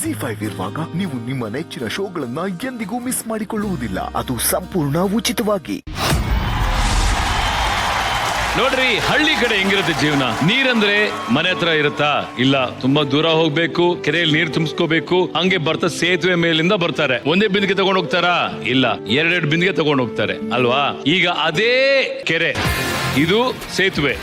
ಜಿ5 ಇರುವಾಗ ನೀವು ನಿಮ್ಮ ನೆಚ್ಚಿನ ಶೋಗಳನ್ನ ಎಂದಿಗೂ ಮಿಸ್ ಮಾಡಿಕೊಳ್ಳುವುದಿಲ್ಲ. ಅದು ಸಂಪೂರ್ಣ ಉಚಿತವಾಗಿ. ನೋಡ್ರಿ, ಹಳ್ಳಿ ಕಡೆ ಹೆಂಗಿರುತ್ತೆ ಜೀವನ. ನೀರಂದ್ರೆ ಮನೆ ಹತ್ರ ಇರುತ್ತಾ? ಇಲ್ಲ, ತುಂಬಾ ದೂರ ಹೋಗ್ಬೇಕು, ಕೆರೆಯಲ್ಲಿ ನೀರ್ ತುಂಬಿಸ್ಕೋಬೇಕು. ಹಂಗೆ ಬರ್ತಾ ಸೇತುವೆ ಮೇಲಿಂದ ಬರ್ತಾರೆ. ಒಂದೇ ಬಿಂದಿಗೆ ತಗೊಂಡ್ ಹೋಗ್ತಾರಾ? ಇಲ್ಲ, ಎರಡೆರಡು ಬಿಂದಿಗೆ ತಗೊಂಡ್ ಹೋಗ್ತಾರೆ ಅಲ್ವಾ? ಈಗ ಅದೇ ಕೆರೆ, ಇದು ಸೇತುವೆ,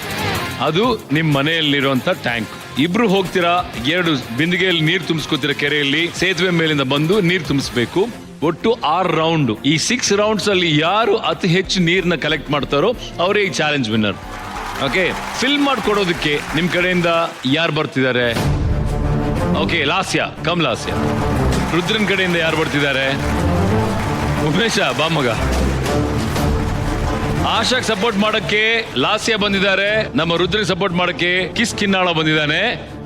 ಅದು ನಿಮ್ ಮನೆಯಲ್ಲಿರುವಂತ ಟ್ಯಾಂಕ್. ಇಬ್ರು ಹೋಗ್ತೀರಾ, ಎರಡು ಬಿಂದಿಗೆಯಲ್ಲಿ ನೀರ್ ತುಂಬಿಸ್ಕೋತೀರಾ ಕೆರೆಯಲ್ಲಿ, ಸೇತುವೆ ಮೇಲಿಂದ ಬಂದು ನೀರ್ ತುಂಬಿಸ್ಬೇಕು. ಒಟ್ಟು 6 ರೌಂಡ್. ಈ 6 ರೌಂಡ್ಸ್ ಅಲ್ಲಿ ಯಾರು ಅತಿ ಹೆಚ್ಚು ನೀರ್ನ ಕಲೆಕ್ಟ್ ಮಾಡ್ತಾರೋ ಅವರೇ ಈ ಚಾಲೆಂಜ್ ವಿನ್ನರ್. ಓಕೆ, ಫಿಲ್ ಮಾಡ್ಕೊಡೋದಕ್ಕೆ ನಿಮ್ ಕಡೆಯಿಂದ ಯಾರು ಬರ್ತಿದ್ದಾರೆ? ಓಕೆ, ಲಾಸ್ಯ, ಕಮ್ ಲಾಸ್ಯ. ರುದ್ರನ್ ಕಡೆಯಿಂದ ಯಾರು ಬರ್ತಿದ್ದಾರೆ? ಉಮೇಶ ಬಾಮಗ. ಆಶಾಕ್ ಸಪೋರ್ಟ್ ಮಾಡಕ್ಕೆ ಲಾಸ್ಯ ಬಂದಿದ್ದಾರೆ. ನಮ್ಮ ರುದ್ರನ್ ಸಪೋರ್ಟ್ ಮಾಡಕ್ಕೆ ಕಿಸ್ ಕಿನ್ನಾಳ ಬಂದಿದ್ದಾನೆ.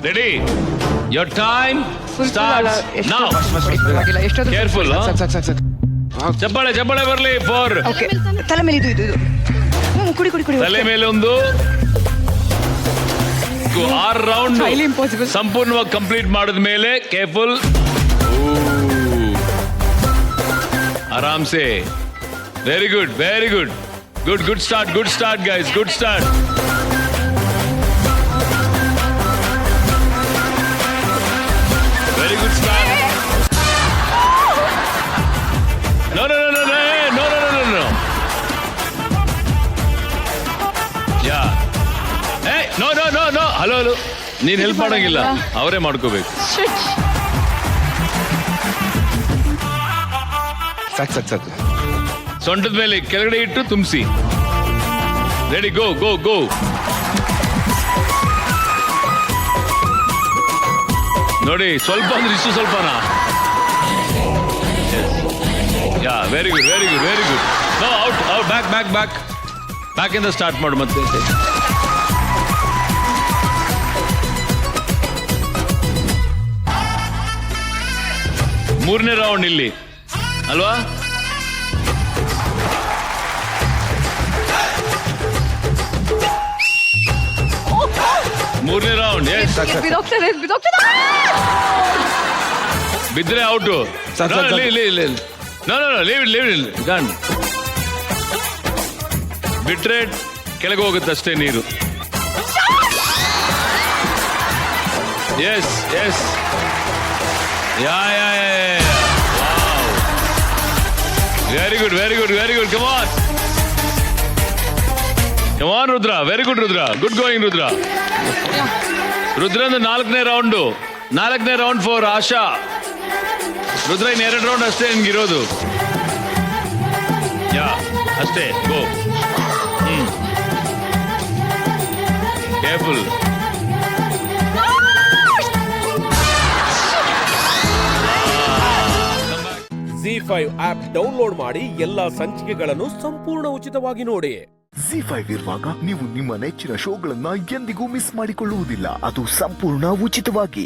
Ready? Your time starts now. Careful. ಚಪ್ಪಾಳೆ ಚಪ್ಪಾಳೆ ಬರ್ಲಿ. ಫಾರ್ ತಲೆ ಮೇಲೆ ಇದು ಕುಡಿ ಕುಡಿ ಕುಡಿ. ತಲೆ ಮೇಲೆ ಒಂದು 6 ರೌಂಡ್ ಸಂಪೂರ್ಣವಾಗಿ ಕಂಪ್ಲೀಟ್ ಮಾಡಿದ ಮೇಲೆ ಕೇರ್ಫುಲ್. ಆರಾಮ್ಸೆ. Very good, very good. Good start, good start guys, good start. Very good start. No. Yeah. Hey, no. Hello. ನೀನ್ ಹೆಲ್ಪ್ ಮಾಡಂಗಿಲ್ಲ, ಅವರೇ ಮಾಡ್ಕೋಬೇಕು. ಸಾಕು. ಸೊಂಟದ ಮೇಲೆ ಕೆಳಗಡೆ ಇಟ್ಟು ತುಂಬಿಸಿ. Ready, go. ನೋಡಿ, ಸ್ವಲ್ಪ ಅಂದ್ರೆ ಇಷ್ಟು ಸ್ವಲ್ಪನಾ? Yeah, very good. No, out. Back ಇಂದ ಸ್ಟಾರ್ಟ್ ಮಾಡು ಮತ್ತೆ. ಮೂರನೇ ರೌಂಡ್ ಇಲ್ಲಿ ಅಲ್ವಾ? ಮೂರನೇ ರೌಂಡ್. ಬಿದ್ರೆ ಔಟು. ಗನ್ ಬಿಟ್ರೆ ಕೆಳಗೆ ಹೋಗುತ್ತಷ್ಟೇ ನೀರು. Yes yeah. Very good. Come on Rudra. Very good Rudra. Good going Rudra. ರುದ್ರಂದು 4ನೇ ರೌಂಡ್ ಫಾರ್ ಆಶಾ. ರುದ್ರ ಇನ್ 2 ರೌಂಡ್ ಅಷ್ಟೇ ನಿನ್ಗಿರೋದು. ಯಾ, ಅಷ್ಟೇ. Go. Careful. Zee5 app download ಮಾಡಿ ಎಲ್ಲಾ ಸಂಚಿಕೆಗಳನ್ನು ಸಂಪೂರ್ಣ ಉಚಿತವಾಗಿ ನೋಡಿ. ಜಿ5 ಇರುವಾಗ ನೀವು ನಿಮ್ಮ ನೆಚ್ಚಿನ ಶೋಗಳನ್ನ ಎಂದಿಗೂ ಮಿಸ್ ಮಾಡಿಕೊಳ್ಳುವುದಿಲ್ಲ. ಅದು ಸಂಪೂರ್ಣ ಉಚಿತವಾಗಿ.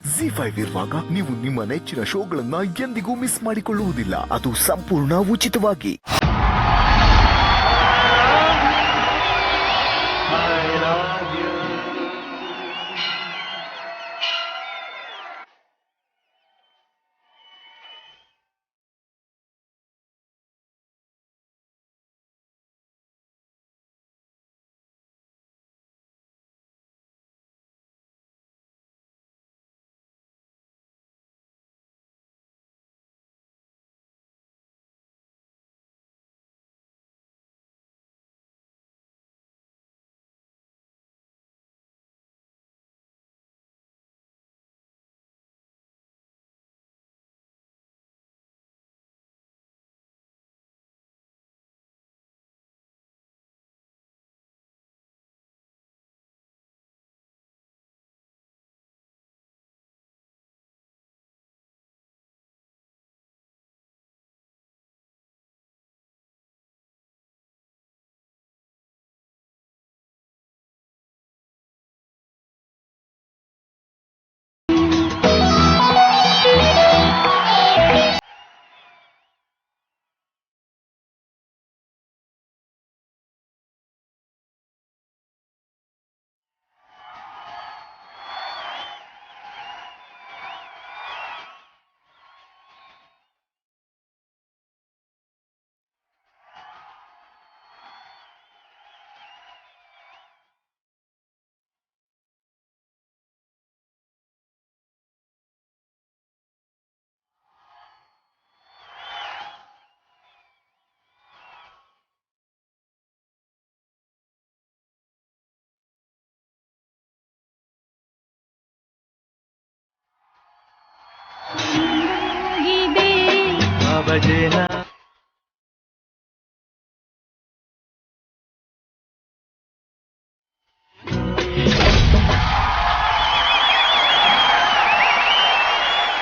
ಜಿ5 ಇರುವಾಗ ನೀವು ನಿಮ್ಮ ನೆಚ್ಚಿನ ಶೋಗಳನ್ನ ಎಂದಿಗೂ ಮಿಸ್ ಮಾಡಿಕೊಳ್ಳುವುದಿಲ್ಲ. ಅದು ಸಂಪೂರ್ಣ ಉಚಿತವಾಗಿ.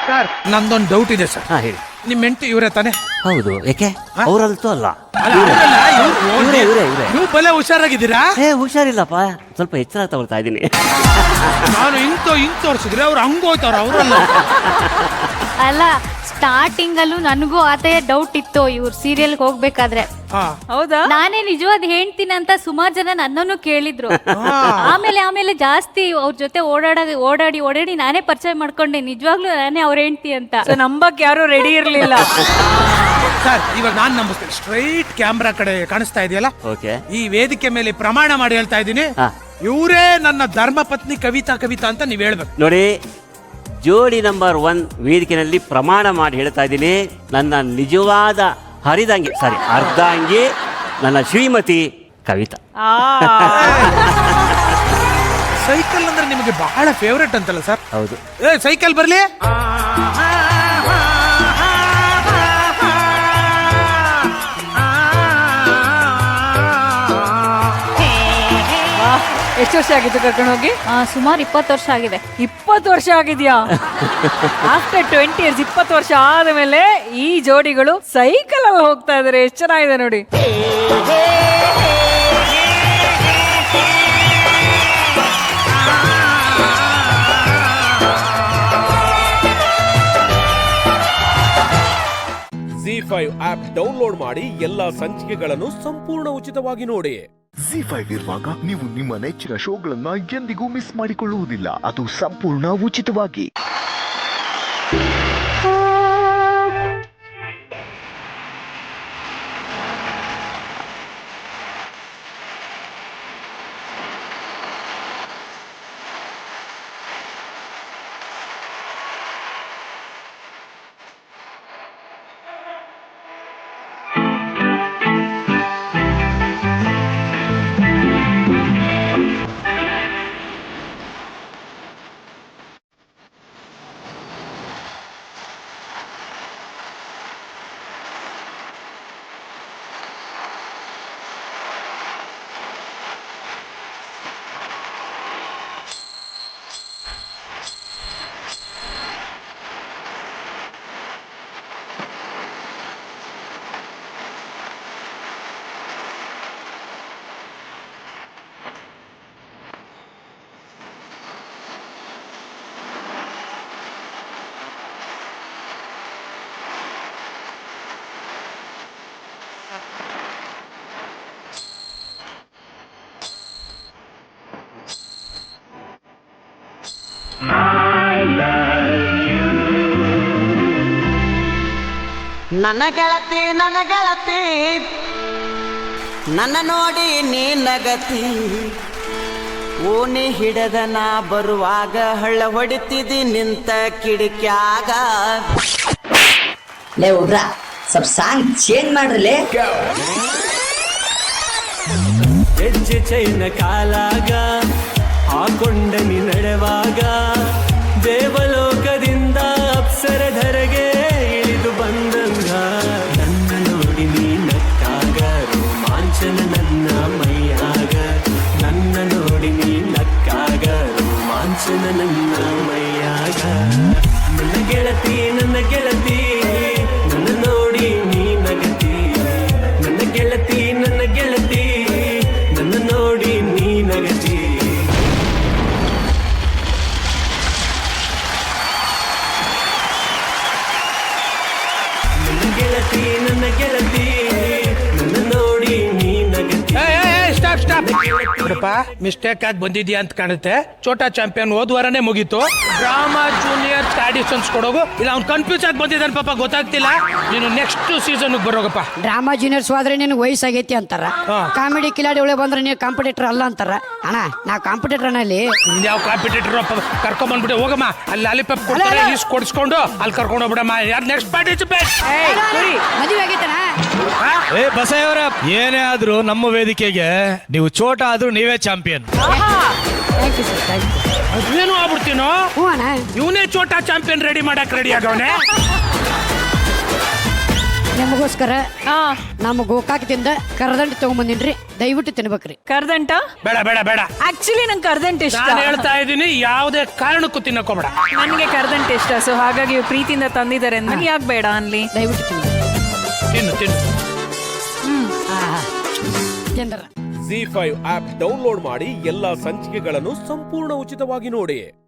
ಸರ್ ನಂದೊಂದು ಡೌಟ್ ಇದೆ ಸರ್. ಹೇಳಿ. ನಿಮ್ಮ ಹೆಂಡತಿ ಇವರೇ ತಾನೆ? ಹೌದು, ಯಾಕೆ? ಅವರಂತೂ ಅಲ್ಲ. ನೀವು ಬಲೆ ಹುಷಾರಾಗಿದ್ದೀರಾ? ಹುಷಾರಿಲ್ಲಪ್ಪ, ಸ್ವಲ್ಪ ಎಚ್ಚರ ತಗೊಳ್ತಾ ಇದ್ದೀನಿ. ನಾನು ಹಿಂಗ್ ತೋರಿಸಿದ್ರೆ ಅವ್ರು ಹಂಗೋಯ್ತವ್ರ. ಅವರಲ್ಲ ಅಲ್ಲ, ಸ್ಟಾರ್ಟಿಂಗ್ ಅಲ್ಲೂ ನನಗೂ ಆತ ಡೌಟ್ ಇತ್ತು ಇವ್ರು ಸೀರಿಯಲ್ ಹೋಗ್ಬೇಕಾದ್ರೆ. ಹೌದಾ? ನಾನೇ ನಿಜವಾದ ಹೇಳ್ತೀನಿ ಅಂತ ಸುಮಾರು ಜನ ನನ್ನನ್ನು ಕೇಳಿದ್ರು. ಆಮೇಲೆ ಜಾಸ್ತಿ ಅವ್ರ ಜೊತೆ ಓಡಾಡಿ ನಾನೇ ಪರಿಚಯ ಮಾಡ್ಕೊಂಡೆ ನಿಜವಾಗ್ಲೂ ನಾನೇ ಅವ್ರ ಹೆಂಡ್ತಿ ಅಂತ. ನಂಬಕ್ ಯಾರು ರೆಡಿ ಇರ್ಲಿಲ್ಲ. ಸರ್ ಇವಾಗ ನಾನ್ ನಂಬಿಸ್ತೇನೆ. ಸ್ಟ್ರೈಟ್ ಕ್ಯಾಮ್ರಾ ಕಡೆ ಕಾಣಿಸ್ತಾ ಇದೆಯಲ್ಲ, ಈ ವೇದಿಕೆ ಮೇಲೆ ಪ್ರಮಾಣ ಮಾಡಿ ಹೇಳ್ತಾ ಇದ್ದೀನಿ, ಇವರೇ ನನ್ನ ಧರ್ಮ ಪತ್ನಿ ಕವಿತಾ ಅಂತ ನೀವ್ ಹೇಳ್ಬೇಕು. ನೋಡಿ, ಜೋಡಿ ನಂಬರ್ 1 ವೇದಿಕೆಯಲ್ಲಿ ಪ್ರಮಾಣ ಮಾಡಿ ಹೇಳ್ತಾ ಇದ್ದೀನಿ, ನನ್ನ ನಿಜವಾದ ಅರ್ಧಾಂಗಿ ನನ್ನ ಶ್ರೀಮತಿ ಕವಿತಾ. ಸೈಕಲ್ ಅಂದ್ರೆ ನಿಮಗೆ ಬಹಳ ಫೇವ್ರೆಟ್ ಅಂತಲ್ಲ ಸರ್? ಹೌದು. ಸೈಕಲ್ ಬರ್ಲಿ. ಎಷ್ಟು ವರ್ಷ ಆಗಿತ್ತು ಕರ್ಕೊಂಡು ಹೋಗಿ? ಸುಮಾರು 20 ವರ್ಷ ಆಗಿದೆ. 20 ವರ್ಷ ಆಗಿದ್ಯಾ? ಆಫ್ಟರ್ 20 years 20 ವರ್ಷ ಆದ್ಮೇಲೆ ಈ ಜೋಡಿಗಳು ಸೈಕಲ್ ಅಲ್ಲಿ ಹೋಗ್ತಾ ಇದಾರೆ. ಎಷ್ಟು ಚೆನ್ನಾಗಿದೆ ನೋಡಿ. ಜಿ5 ಆಪ್ ಡೌನ್ಲೋಡ್ ಮಾಡಿ ಎಲ್ಲಾ ಸಂಚಿಕೆಗಳನ್ನು ಸಂಪೂರ್ಣ ಉಚಿತವಾಗಿ ನೋಡಿ. ಜಿ5 ಇರುವಾಗ ನೀವು ನಿಮ್ಮ ನೆಚ್ಚಿನ ಶೋಗಳನ್ನ ಎಂದಿಗೂ ಮಿಸ್ ಮಾಡಿಕೊಳ್ಳುವುದಿಲ್ಲ. ಅದು ಸಂಪೂರ್ಣ ಉಚಿತವಾಗಿ. ನನ್ನ ಗೆಳತಿ ನನ್ನ ನೋಡಿ ನೀ ನಗತಿ ಓಣಿ ಹಿಡದ ನಾ ಬರುವಾಗ ಹಳ್ಳ ಹೊಡಿತಿದಿ ನಿಂತ ಕಿಡಿಕ್ಯಾಗ. ಲೇ ಹುಡ್ರ ಸ್ವಲ್ಪ ಸಾಂಗ್ ಚೇಂಜ್ ಮಾಡ್ರಲೇ. ಹೆಜ್ಜೆ ಚೈನ ಕಾಲಾಗ ಹಾಕೊಂಡ ನೀ ನಡೆವಾಗ ದೇವಲೋಕದಿಂದ ಅಪ್ಸರಧರೆಗೆ ಇಳಿದು ಬಂದಂಗ ನನ್ನ ನೋಡಿ ನೀ ನಕ್ಕಾಗ ರೋಮಾಂಚನ ನನ್ನ ಮೈಯಾಗ ನನ್ನ ನೋಡಿ ನೀ ನಕ್ಕಾಗ ರೋಮಾಂಚನ ನನ್ನ ಮೈಯಾಗ ನನ್ನ ಗೆಳತಿ ನನ್ನ ನೋಡಿ ನೀ ನಗತಿ ನನ್ನ ಗೆಳತಿ ನನ್ನ ನೋಡಿ ನೀ ನಗತಿ. ನನ್ನ ಗೆಳತಿ ನನ್ನ ನೋಡಿ ನೀ ನಗತಿ. ಸ್ಟಾಪ್ ನೋಡಪ್ಪ, ಮಿಸ್ಟೇಕ್ ಆಗಿ ಬಂದಿದ್ಯಾ ಅಂತ ಕಾಣುತ್ತೆ. ಛೋಟಾ ಚಾಂಪಿಯನ್ ಹೋದ ವಾರನೇ ಮುಗೀತು. ಡ್ರಾಮಾ ಜೂನಿಯರ್ ಆಡಿಷನ್ಸ್ ಕೊಡೋಗು. ಇಲ್ಲ ಅವ್ನು ಕನ್ಫ್ಯೂಸ್ ಆಗಿ ಬಂದಿದ್ದಾನೆ ಪಾಪ, ಗೊತ್ತಾಗ್ತಿಲ್ಲ. ನೀನು ನೆಕ್ಸ್ಟ್ ಸೀಸನ್ ಬರೋಗಪ್ಪ. ಡ್ರಾಮಾ ಜೂನಿಯರ್ಸ್ ಹೋದ್ರೆ ನಿನ್ ವಯಸ್ಸಾಗೈತಿ ಅಂತಾರ. ಕಾಮಿಡಿ ಕಿಲಾಡಿ ಒಳಗೆ ಬಂದ್ರೆ ನೀವು ಕಾಂಪಿಟೇಟರ್ ಅಲ್ಲ ಅಂತಾರ. ಅಣ್ಣ ನಾ ಕಾಂಪಿಟೇಟರ್ ಅಲ್ಲಿ ಯಾವ ಕಾಂಪಿಟೇಟರ್ ಕರ್ಕೊಂಡ್ ಬಂದ್ಬಿಟ್ಟೆ. ಹೋಗಮ್ಮ, ಅಲ್ಲಿ ಲಾಲಿಪಾಪ್ ಕೊಡ್ತಾರೆ, ಈಸ್ ಕೊಡಿಸ್ಕೊಂಡು ಅಲ್ಲಿ ಕರ್ಕೊಂಡು ಹೋಗ್ಬಿಡಮ್ಮ. ಯಾರು ನೆಕ್ಸ್ಟ್ ಪಾರ್ಟಿಸಿಪೇಟ್? ಮದುವೆ ಆಗೈತಣ್ಣ. ಬಸಯ್ಯವರ ಏನೇ ಆದ್ರೂ ನಮ್ಮ ವೇದಿಕೆಗೆ ನೀವು ಚೋಟ ಆದ್ರೂ ನೀವೇ champion. Thank you sir, thank you. ಅದೇನು ಆಗ್ಬಿಡ್ತೀನೋ. ಹ್ಞೂ ಅಣ್ಣ. ಇವನೇ ಛೋಟಾ ಚಾಂಪಿಯನ್ ರೆಡಿ ಮಾಡಕ್ ರೆಡಿ ಆಗವನೆ. ನಿಮಗೋಸ್ಕರ ನಮ್ಮ ಗೋಕಾಕದಿಂದ ಕರದಂಟು ತಗೊಂಬಂದಿನ್ರಿ, ದಯವಿಟ್ಟು ತಿನ್ಬೇಕ್ರಿ. ಕರ್ದಂಟ? ಬೇಡ ಬೇಡ ಬೇಡ. ಆಕ್ಚುಲಿ ನಂಗೆ ಕರ್ದಂಟ ಇಷ್ಟ. ನಾನು ಹೇಳ್ತಾ ಇದ್ದೀನಿ, ಯಾವುದೇ ಕಾರಣಕ್ಕೂ ತಿನ್ನಕೋಬೇಡ. ನನಗೆ ಕರ್ದಂಟ ಇಷ್ಟ, ಸೊ ಹಾಗಾಗಿ ಇವ್ರು ಪ್ರೀತಿಯಿಂದ ತಂದಿದ್ದಾರೆ. ನನಗೆ ಯಾಕೆ ಬೇಡ ಅನ್ಲಿ. ದಯವಿಟ್ಟು ತಿನ್ನು ತಿನ್ನು. ತಿಂದ್ರ Z5 ಆಪ್ ಡೌನ್ಲೋಡ್ ಮಾಡಿ ಎಲ್ಲಾ ಸಂಚಿಕೆಗಳನ್ನು ಸಂಪೂರ್ಣ ಉಚಿತವಾಗಿ ನೋಡಿ.